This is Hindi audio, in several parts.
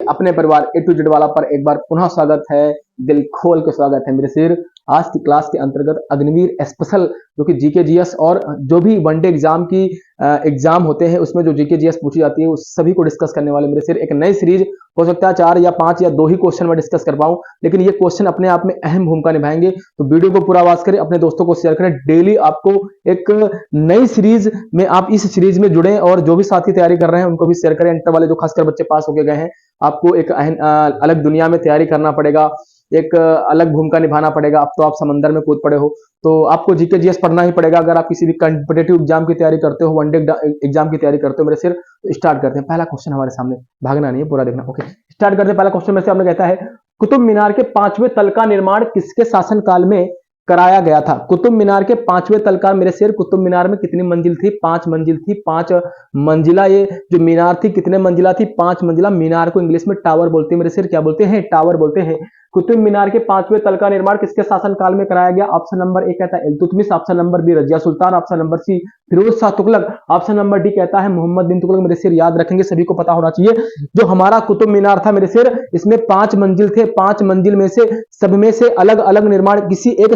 अपने परिवार ए टू जेड वाला पर एक बार पुनः स्वागत है, दिल खोल के स्वागत है मेरे शेर। आज की क्लास के अंतर्गत अग्निवीर स्पेशल जो कि जीके जीएस और जो भी वनडे एग्जाम की एग्जाम होते हैं उसमें जो जीके जीएस पूछी जाती है उस सभी को डिस्कस करने वाले मेरे शेर। एक नई सीरीज हो सकता है 4 या 5 या 2 ही क्वेश्चन में डिस्कस कर पाऊं, लेकिन ये क्वेश्चन अपने आप में अहम भूमिका निभाएंगे। तो वीडियो को पूरा वॉच करें, अपने दोस्तों को शेयर करें। डेली आपको एक नई सीरीज में आप इस सीरीज में जुड़े और जो भी साथी तैयारी कर रहे हैं उनको भी शेयर करें। इंटर वाले जो खासकर बच्चे पास होके गए हैं, आपको एक अलग दुनिया में तैयारी करना पड़ेगा, एक अलग भूमिका निभाना पड़ेगा। अब तो आप समंदर में कूद पड़े हो, तो आपको जीके जीएस पढ़ना ही पड़ेगा। अगर आप किसी भी कॉम्पिटिटिव एग्जाम की तैयारी करते हो, वनडे एग्जाम की तैयारी करते हो मेरे सिर, तो स्टार्ट करते हैं। पहला क्वेश्चन हमारे सामने, भागना नहीं है, पूरा देखना। ओके, स्टार्ट करते हैं। पहला क्वेश्चन में से आपने कहता है, कुतुब मीनार के 5वें तल का निर्माण किसके शासनकाल में कराया गया था? कुतुब मीनार के 5वें तल का मेरे शेर, कुतुब मीनार में कितनी मंजिल थी? 5 मंजिल थी। 5 मंजिला ये जो मीनार थी कितने मंजिला थी? 5 मंजिला। मीनार को इंग्लिश में टावर बोलते हैं मेरे शेर। क्या बोलते हैं? टावर बोलते हैं। कुतुब मीनार के 5वें तल का निर्माण किसके शासनकाल में कराया गया? ऑप्शन नंबर ए कहता है Iltutmish, option number B Razia Sultan, option number C Firoz Shah Tughlaq, option number D कहता है मोहम्मद बिन तुगलक। मेरे शेर याद रखेंगे, सभी को पता होना चाहिए। जो हमारा कुतुब मीनार था मेरे शेर, इसमें 5 मंजिल थे। 5 मंजिल में से सब में से अलग अलग निर्माण किसी एक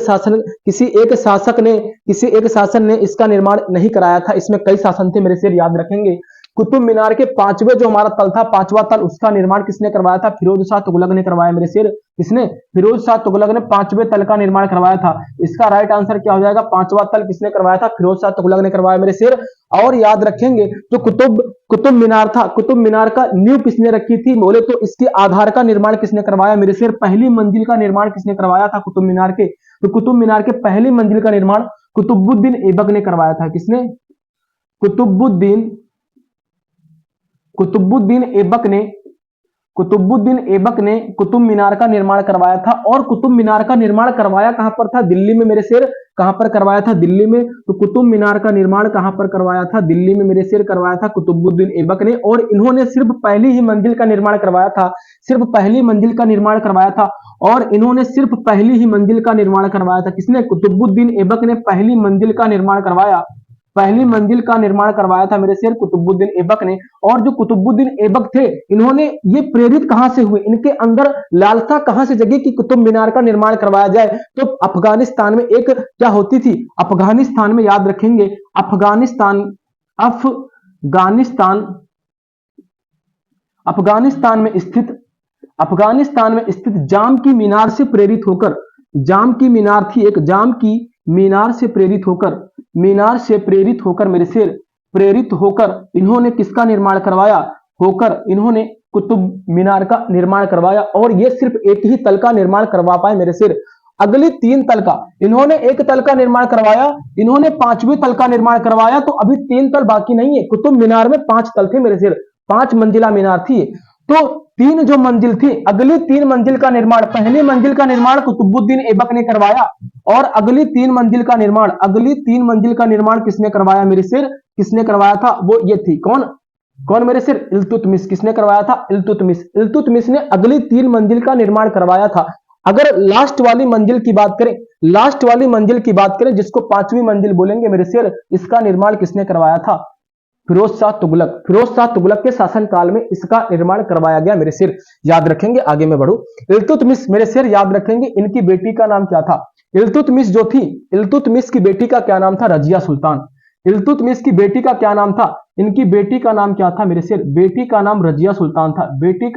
शासन ने इसका निर्माण नहीं कराया था। इसमें कई शासन थे मेरे शेर, याद रखेंगे। कुतुब मीनार के 5वें जो हमारा तल था, 5वां तल, उसका निर्माण किसने करवाया था? फिरोज शाह तुगलक ने करवाया मेरे शेर। किसने? फिरोज शाह तुगलक ने 5वें तल का निर्माण करवाया था। इसका राइट आंसर क्या हो जाएगा? 5वां तल किसने करवाया था? फिरोज शाह तुगलक ने करवाया मेरे शेर। और याद रखेंगे, जो कुतुब मीनार था, कुतुब मीनार का नींव किसने रखी थी? बोले तो इसके आधार का निर्माण किसने करवाया मेरे शेर? पहली मंजिल का निर्माण किसने करवाया था कुतुब मीनार के? तो कुतुब मीनार के पहली मंजिल का निर्माण कुतुबुद्दीन ऐबक ने करवाया था। किसने? कुतुबुद्दीन ऐबक ने कुतुब मीनार का निर्माण करवाया था। और कुतुब मीनार का निर्माण करवाया कहां पर था? दिल्ली में मेरे शेर। कहां पर करवाया था? दिल्ली में। तो कुतुब मीनार का निर्माण कहां पर करवाया था? दिल्ली में मेरे शेर करवाया था कुतुबुद्दीन ऐबक ने। और इन्होंने सिर्फ पहली ही मंजिल का निर्माण करवाया था, सिर्फ पहली मंजिल का निर्माण करवाया था। और इन्होंने सिर्फ पहली ही मंजिल का निर्माण करवाया था। किसने? कुतुबुद्दीन ऐबक ने पहली मंजिल का निर्माण करवाया, पहली मंजिल का निर्माण करवाया था मेरे शेर कुतुबुद्दीन ऐबक ने। और जो कुतुबुद्दीन ऐबक थे, इन्होंने ये प्रेरित कहां से हुए? इनके अंदर लालसा कहां से जगी कि कुतुब मीनार का निर्माण करवाया जाए? तो अफगानिस्तान में एक क्या होती थी? अफगानिस्तान में, याद रखेंगे, अफगानिस्तान में स्थित जाम की मीनार से प्रेरित होकर, जाम की मीनार थी एक, जाम की मीनार से प्रेरित होकर मेरे शेर, प्रेरित होकर इन्होंने किसका निर्माण करवाया? इन्होंने कुतुब मीनार का निर्माण करवाया। और ये सिर्फ एक ही तल का निर्माण करवा पाए मेरे शेर। अगले 3 तल का, इन्होंने एक तल का निर्माण करवाया, इन्होंने 5वें तल का निर्माण करवाया, तो अभी 3 तल बाकी नहीं है। कुतुब मीनार में 5 तल थे मेरे शेर, 5 मंजिला मीनार थी। तो 3 जो मंजिल थी, अगली 3 मंजिल का निर्माण, पहली मंजिल का निर्माण कुतुबुद्दीन ऐबक ने करवाया। और अगली 3 मंजिल का निर्माण किसने करवाया मेरे शेर? किसने करवाया था? वो ये थी, कौन मेरे सिर? इल्तुतमिश। किसने करवाया था? इल्तुतमिश ने अगली 3 मंजिल का निर्माण करवाया था। अगर लास्ट वाली मंजिल की बात करें, जिसको 5वीं मंजिल बोलेंगे मेरे शेर, इसका निर्माण किसने करवाया था? फिरोज शाह तुगलक के शासनकाल में इसका निर्माण करवाया गया मेरे शेर, याद रखेंगे। आगे मैं बढ़ू, इल्तुतमिश मेरे शेर याद रखेंगे, इनकी बेटी का नाम क्या था? इल्तुतमिश जो थी, इल्तुतमिश की बेटी का क्या नाम था? रजिया सुल्तान। इल्तुतमिश की बेटी का क्या नाम था? इनकी बेटी का नाम क्या था मेरे शेर? बेटी का नाम रजिया सुल्तान था। बेटी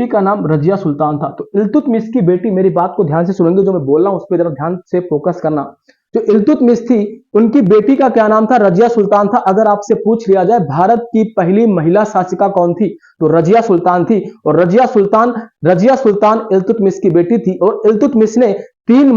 का नाम रजिया सुल्तान था। तो इल्तुतमिश की बेटी, मेरी बात को ध्यान से सुनेंगे, जो मैं बोल रहा हूं उस पर जरा ध्यान से फोकस करना। जो इल्तुतमिश थी, उनकी बेटी का क्या नाम था? रजिया सुल्तान था। अगर आपसे पूछ लिया जाए भारत की पहली महिला शासिका कौन थी, तो रजिया सुल्तान थी। और रजिया सुल्तान इल्तुतमिश की बेटी थी। और इल्तुतमिश ने 3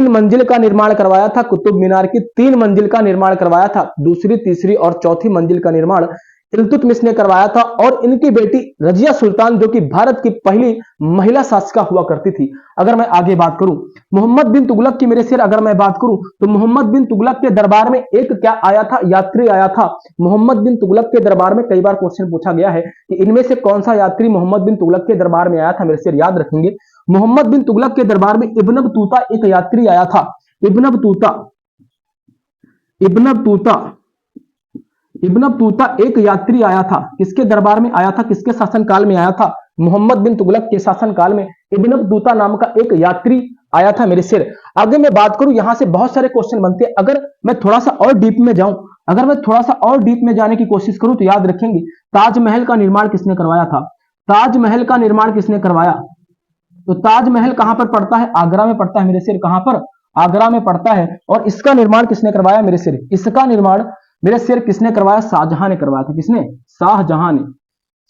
मंजिल का निर्माण करवाया था। कुतुब मीनार की 3 मंजिल का निर्माण करवाया था। दूसरी, तीसरी और चौथी मंजिल का निर्माण इल्तुतमिश ने करवाया था। और इनकी बेटी रजिया सुल्तान, जो कि भारत की पहली महिला शासिका हुआ करती थी। अगर मैं आगे बात करूं मोहम्मद बिन तुगलक की मेरे शेर, अगर मैं बात करूं तो मोहम्मद बिन तुगलक के दरबार में एक क्या आया था? यात्री आया था। मोहम्मद बिन तुगलक के दरबार में कई बार क्वेश्चन पूछा गया है कि इनमें से कौन सा यात्री मोहम्मद बिन तुगलक के दरबार में आया था मेरे शेर, याद रखेंगे। मोहम्मद बिन तुगलक के दरबार में इब्न बतूता एक यात्री आया था। इब्न बतूता इब्न बतूता एक यात्री आया था, किसके दरबार में आया था, किसके शासनकाल में आया था, मोहम्मद बिन तुगलक के शासनकाल में इब्न बतूता नाम का एक यात्री आया था मेरे सिर। आगे मैं बात करूं, यहां से बहुत सारे क्वेश्चन बनते हैं। अगर मैं थोड़ा सा और डीप में जाऊं, अगर मैं थोड़ा सा और डीप में जाने की कोशिश करूं तो याद रखेंगे ताजमहल का निर्माण किसने करवाया था, ताजमहल का निर्माण किसने करवाया, तो ताजमहल कहां पर पड़ता है, आगरा में पड़ता है मेरे सिर, कहां पर, आगरा में पड़ता है। और इसका निर्माण किसने करवाया मेरे सिर, इसका निर्माण मेरे सिर किसने करवाया, शाहजहां ने करवाया था, किसने, शाहजहां ने,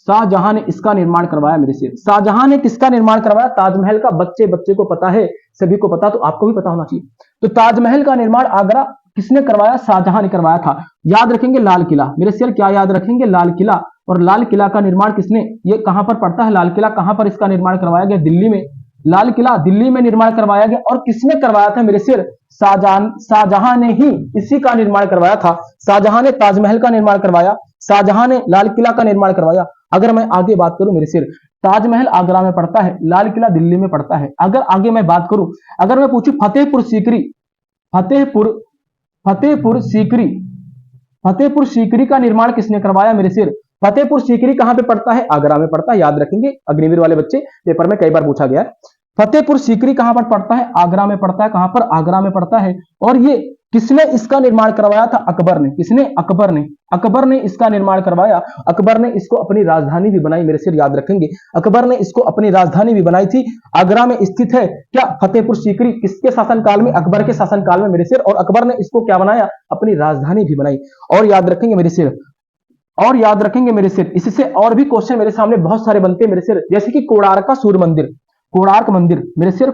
शाहजहां ने इसका निर्माण करवाया मेरे सिर। शाहजहां ने किसका निर्माण करवाया, ताजमहल का, बच्चे बच्चे को पता है, सभी को पता, तो आपको भी पता होना चाहिए। तो ताजमहल का निर्माण आगरा किसने करवाया, शाहजहां ने करवाया था। याद रखेंगे लाल किला मेरे सिर, क्या याद रखेंगे, लाल किला। और लाल किला का निर्माण किसने, ये कहां पर पड़ता है लाल किला, कहां पर इसका निर्माण करवाया गया, दिल्ली में, लाल किला दिल्ली में निर्माण करवाया गया। और किसने करवाया था मेरे सिर, शाहजहां ने ही इसी का निर्माण करवाया था। शाहजहां ने ताजमहल का निर्माण करवाया, शाहजहां ने लाल किला का निर्माण करवाया। अगर मैं आगे बात करूं मेरे सिर, ताजमहल आगरा में पड़ता है, लाल किला दिल्ली में पड़ता है। अगर आगे मैं बात करूं, अगर मैं पूछूं फतेहपुर सीकरी, फतेहपुर फतेहपुर सीकरी, फतेहपुर सीकरी का निर्माण किसने करवाया मेरे सिर, फतेहपुर सीकरी कहां पे पड़ता है, आगरा में पड़ता है। याद रखेंगे अग्निवीर वाले बच्चे, पेपर में कई बार पूछा गया है। फतेहपुर सीकरी कहां पर पड़ता है, आगरा में पड़ता है, कहां पर, आगरा में पड़ता है। और ये किसने इसका निर्माण करवाया था, अकबर ने, किसने, अकबर ने, अकबर ने इसका निर्माण करवाया। अकबर ने इसको अपनी राजधानी भी बनाई मेरे सिर, याद रखेंगे अकबर ने इसको अपनी राजधानी भी बनाई थी। आगरा में स्थित है क्या, फतेहपुर सीकरी, किसके शासनकाल में, अकबर के शासनकाल में मेरे सिर। और अकबर ने इसको क्या बनाया, अपनी राजधानी भी बनाई। और याद रखेंगे मेरे सिर, और याद रखेंगे मेरे सिर, इससे और भी क्वेश्चन मेरे सामने बहुत सारे बनते हैं मेरे सिर, जैसे कि कोणार्क का सूर्य मंदिर, कोणार्क मंदिर मेरे सिर,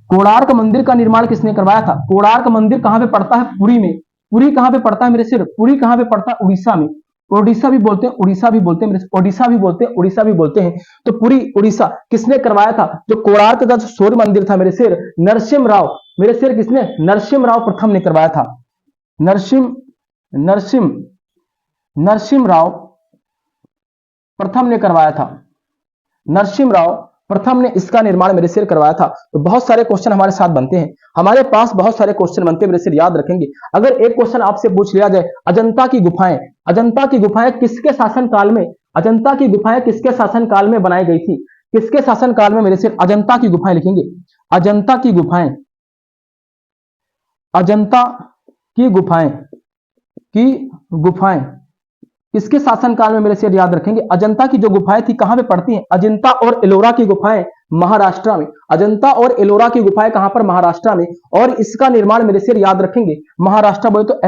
कोणार्क मंदिर का निर्माण किसने करवाया था। कोणार्क मंदिर कहां पे पड़ता है, पुरी में, पुरी कहां पे पड़ता है मेरे सिर, पुरी कहां पे पड़ता है, उड़ीसा में, ओडिशा भी बोलते हैं, उड़ीसा भी बोलते हैं मेरे, ओडिशा भी बोलते हैं, उड़ीसा भी बोलते हैं। तो पुरी उड़ीसा किसने करवाया था, जो कोणार्क का जो सूर्य मंदिर था मेरे सिर, नरसिम्हा राव मेरे सिर, किसने, नरसिम्हा राव प्रथम ने करवाया था। नरसिम नरसिम नरसिम्हा राव प्रथम ने करवाया था, नरसिम्हा राव प्रथम ने इसका निर्माण मेरे सिर करवाया था। तो बहुत सारे क्वेश्चन हमारे साथ बनते हैं, हमारे पास बहुत सारे क्वेश्चन बनते हैं मेरे सिर, याद रखेंगे। अगर एक क्वेश्चन आपसे पूछ लिया जाए, अजंता की गुफाएं, अजंता की गुफाएं किसके शासनकाल में, अजंता की गुफाएं किसके शासनकाल में बनाई गई थी, किसके शासनकाल में मेरे सिर, अजंता की गुफाएं लिखेंगे, अजंता की गुफाएं, अजंता की गुफाएं, की गुफाएं किसके शासनकाल में मेरे सिर, याद रखेंगे। अजंता की जो गुफाएं थी कहां पे पड़ती हैं, अजंता और एलोरा की गुफाएं महाराष्ट्र में, अजंता और एलोरा की गुफाएं कहां पर, महाराष्ट्र में। और इसका निर्माण मेरे सिर याद रखेंगे, महाराष्ट्र बोले तो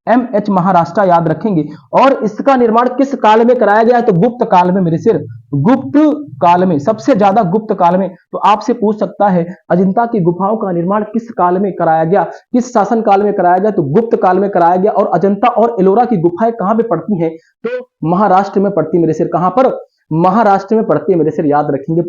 एम एच महाराष्ट्र, याद रखेंगे। और इसका निर्माण किस काल में कराया गया है, तो गुप्त काल में मेरे सिर, गुप्त काल में, सबसे ज्यादा गुप्त काल में। तो आपसे पूछ सकता है अजंता की गुफाओं का निर्माण किस काल में कराया गया, किस शासन काल में कराया गया, तो गुप्त काल में कराया गया। और अजंता और एलोरा की गुफाएं कहां पे पड़ती हैं, तो महाराष्ट्र में पड़ती मेरे सिर, कहां पर, महाराष्ट्र में पड़ती है मेरे सिर, याद रखेंगे।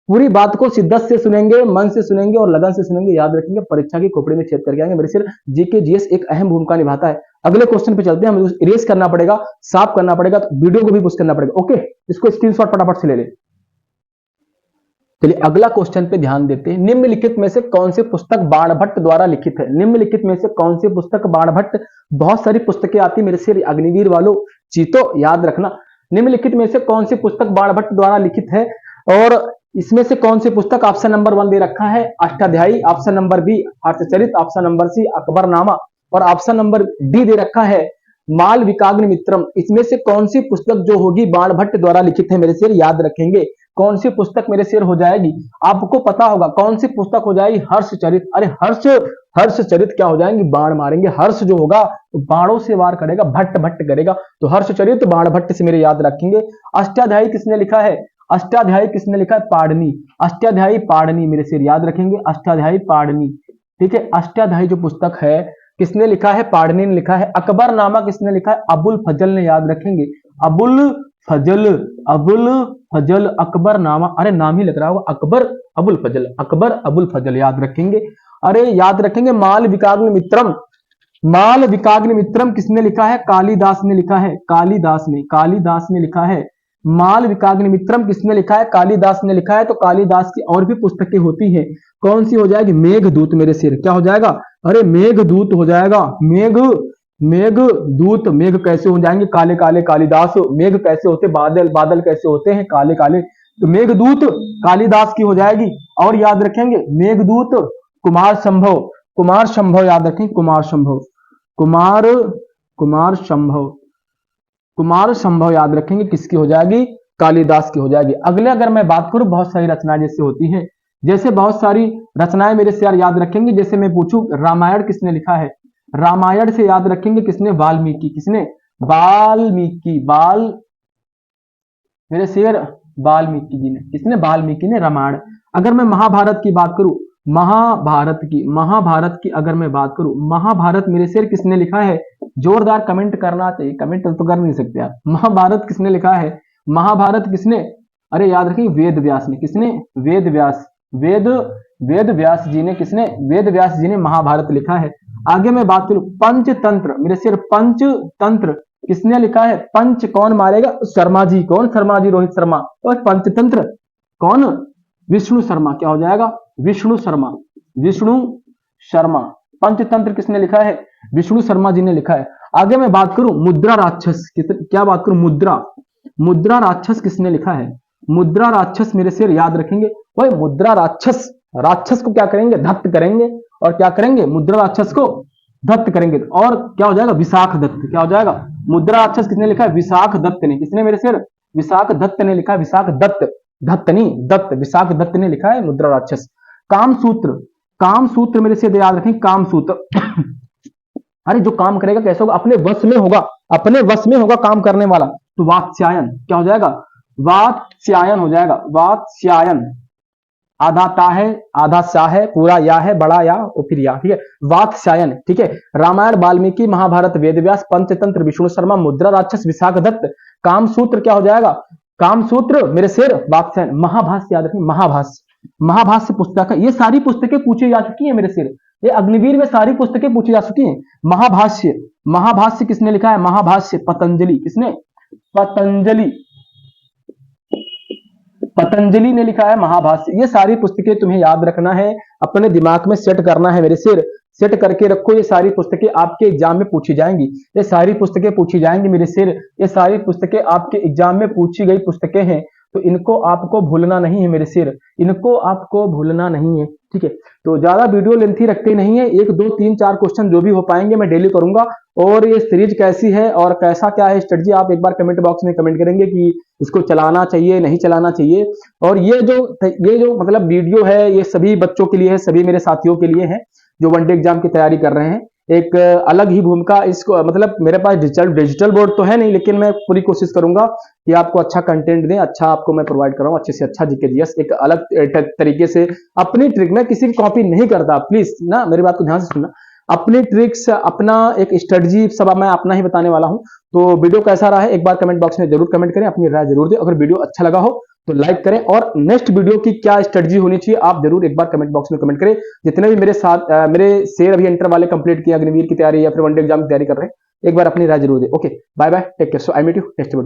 पूरी बात को शिद्दत से सुनेंगे, मन से सुनेंगे और लगन से सुनेंगे, याद रखेंगे, परीक्षा की खोपड़ी में छेद करके आएंगे मेरे सिर। जीके जीएस एक अहम भूमिका निभाता है। अगले क्वेश्चन पे चलते हैं, हमें इरेज करना पड़ेगा, साफ करना पड़ेगा, तो वीडियो को भी पुश करना पड़ेगा। ओके, इसको स्क्रीनशॉट फटाफट से ले ले। चलिए अगला क्वेश्चन पे ध्यान देते हैं। निम्नलिखित में से कौन सी पुस्तक बाणभट्ट द्वारा लिखित है, निम्नलिखित में से कौन सी पुस्तक बाणभट्ट, बहुत सारी पुस्तकें आती मेरे सिर अग्निवीर वालों, चीतो याद रखना। निम्नलिखित में से कौन सी पुस्तक बाणभट्ट द्वारा लिखित है, और इसमें से कौन सी पुस्तक, ऑप्शन नंबर 1 दे रखा है Ashtadhyayi, option number B Harshacharita, option number C Akbarnama, और ऑप्शन नंबर डी दे रखा है मालविकाग्निमित्रम। इसमें से कौन सी पुस्तक जो होगी बाणभट्ट द्वारा लिखित है मेरे सिर, याद रखेंगे। कौन सी पुस्तक मेरे सिर हो जाएगी, आपको पता होगा कौन सी पुस्तक हो जाएगी, हर्षचरित। अरे हर्षचरित क्या हो जाएंगे, बाण मारेंगे। हर्ष जो होगा तो बाणों से वार करेगा, भट्ट भट्ट करेगा, तो हर्षचरित बाणभट्ट से मेरे याद रखेंगे। अष्टाध्यायी किसने लिखा है, अष्टाध्यायी किसने लिखा है, पाणिनि, अष्टाध्यायी पाणिनि मेरे सिर याद रखेंगे, अष्टाध्यायी पाणिनि, ठीक है। अष्टाध्यायी जो पुस्तक है किसने लिखा है, पाणिनि ने लिखा है। अकबरनामा किसने लिखा है, अबुल फजल ने, याद रखेंगे, अबुल फजल अकबरनामा, अरे नाम ही लग रहा होगा, अकबर अबुल फजल याद रखेंगे। अरे याद रखेंगे मालविकाग्निमित्रम, मालविकाग्निमित्रम किसने लिखा है, कालिदास ने लिखा है, कालिदास ने लिखा है। मालविकाग्निमित्रम किसने लिखा है, कालिदास ने लिखा है। तो कालिदास की और भी पुस्तकें होती हैं, कौन सी हो जाएगी, मेघदूत मेरे सिर, क्या हो जाएगा, अरे मेघदूत हो जाएगा, मेघदूत, मेघ कैसे हो जाएंगे काले काले, कालिदास मेघ कैसे होते, बादल, बादल कैसे होते हैं काले काले, तो मेघदूत कालिदास की हो जाएगी। और याद रखेंगे मेघदूत कुमार संभव, कुमार संभव याद रखें, कुमार संभव, कुमार कुमार संभव, कुमार संभव याद रखेंगे किसकी हो जाएगी, कालिदास की हो जाएगी। अगले अगर मैं बात करूं, बहुत सारी रचनाएं जैसे होती हैं, जैसे बहुत सारी रचनाएं मेरे से याद रखेंगे, जैसे मैं पूछूं रामायण किसने लिखा है, रामायण से याद रखेंगे किसने, वाल्मीकि, किसने, वाल्मीकि, मेरे शेर वाल्मीकि जी ने, किसने, वाल्मीकि ने रामायण। अगर मैं महाभारत की बात करूं, महाभारत की अगर मैं बात करूं, महाभारत मेरे शेर किसने लिखा है, जोरदार कमेंट करना चाहिए, कमेंट तो कर नहीं सकते आप। महाभारत किसने लिखा है, महाभारत किसने, अरे याद रखिए वेद व्यास ने, किसने, वेद व्यास, वेद व्यास जी ने, किसने, वेद व्यास जी ने महाभारत लिखा है। आगे मैं बात करूं पंचतंत्र, मेरे सिर पंचतंत्र किसने लिखा है, पंच कौन मारेगा, शर्मा जी, कौन शर्मा जी, रोहित शर्मा। और पंचतंत्र कौन, विष्णु शर्मा, क्या हो जाएगा, विष्णु शर्मा, विष्णु शर्मा। पंचतंत्र किसने लिखा है, विष्णु शर्मा जी ने लिखा है। आगे मैं बात करूं मुद्रा राक्षस, क्या बात करूं, मुद्रा राक्षस किसने लिखा है, मुद्रा राक्षस मेरे शेर याद रखेंगे, वही मुद्रा राक्षस, राक्षस को क्या करेंगे, धत्त करेंगे, और क्या करेंगे, मुद्रा राक्षस को धत्त करेंगे, और क्या हो जाएगा, विशाख दत्त, क्या हो जाएगा, मुद्रा राक्षस किसने लिखा है, विशाख दत्त ने, किसने मेरे शेर, विशाख दत्त ने लिखा है, विशाख दत्त, दत्त नहीं दत्त, विशाख दत्त ने लिखा है मुद्रा राक्षस। कामसूत्र, कामसूत्र मेरे से याद रखें, कामसूत्र अरे जो काम करेगा कैसे होगा, अपने वश में होगा, अपने वश में होगा काम करने वाला, तो वात्स्यायन, क्या हो जाएगा, वात्स्यायन हो जाएगा, वात्स्यायन, आधा ता है, आधा सा है, पूरा या है, बड़ा या और फिर या, ठीक है, वात्स्यायन, ठीक है। रामायण, वाल्मीकि, महाभारत, वेदव्यास, पंचतंत्र, विष्णु शर्मा, मुद्रा राक्षस, विशाख दत्त, कामसूत्र क्या हो जाएगा, कामसूत्र मेरे शेर वात्स्यायन। महाभाष्य याद रखें, महाभाष्य, महाभाष्य पुस्तक है, ये सारी पुस्तकें पूछी जा चुकी है मेरे शेर, ये अग्निवीर में सारी पुस्तकें पूछी जा चुकी हैं। महाभाष्य, महाभाष्य किसने लिखा है, महाभाष्य पतंजलि, किसने, पतंजलि, पतंजलि ने लिखा है महाभाष्य। ये सारी पुस्तकें तुम्हें याद रखना है, अपने दिमाग में सेट करना है मेरे शेर, सेट करके रखो, ये सारी पुस्तकें आपके एग्जाम में पूछी जाएंगी, ये सारी पुस्तकें पूछी जाएंगी मेरे शेर, ये सारी पुस्तकें आपके एग्जाम में पूछी गई पुस्तकें हैं, तो इनको आपको भूलना नहीं है मेरे शेर, इनको आपको भूलना नहीं है, ठीक है। तो ज्यादा वीडियो लेंथी रखते नहीं है, 1 2 3 4 क्वेश्चन जो भी हो पाएंगे मैं डेली करूंगा। और ये सीरीज कैसी है और कैसा क्या है स्ट्रेटजी, आप एक बार कमेंट बॉक्स में कमेंट करेंगे कि इसको चलाना चाहिए नहीं चलाना चाहिए। और ये जो मतलब वीडियो है ये सभी बच्चों के लिए है, सभी मेरे साथियों के लिए है जो वनडे एग्जाम की तैयारी कर रहे हैं। एक अलग ही भूमिका इसको, मतलब मेरे पास डिजिटल बोर्ड तो है नहीं, लेकिन मैं पूरी कोशिश करूंगा कि आपको अच्छा कंटेंट दें, अच्छा आपको मैं प्रोवाइड कराऊं, अच्छे से अच्छा जीके जीएस एक अलग तरीके से अपनी ट्रिक में, किसी की कॉपी नहीं करता, प्लीज ना मेरी बात को ध्यान से सुनना, अपनी ट्रिक्स अपना एक स्ट्रेटजी सब मैं अपना ही बताने वाला हूं। तो वीडियो कैसा रहा है एक बार कमेंट बॉक्स में जरूर कमेंट करें, अपनी राय जरूर दें। अगर वीडियो अच्छा लगा हो तो लाइक करें, और नेक्स्ट वीडियो की क्या स्ट्रेटजी होनी चाहिए आप जरूर एक बार कमेंट बॉक्स में कमेंट करें। जितने भी मेरे साथ मेरे शेर अभी इंटर वाले कंप्लीट किए, अग्निवीर की तैयारी या फिर वनडे एग्जाम की तैयारी कर रहे हैं, एक बार अपनी राय जरूर दें। Okay bye bye, take care, so I meet you next video.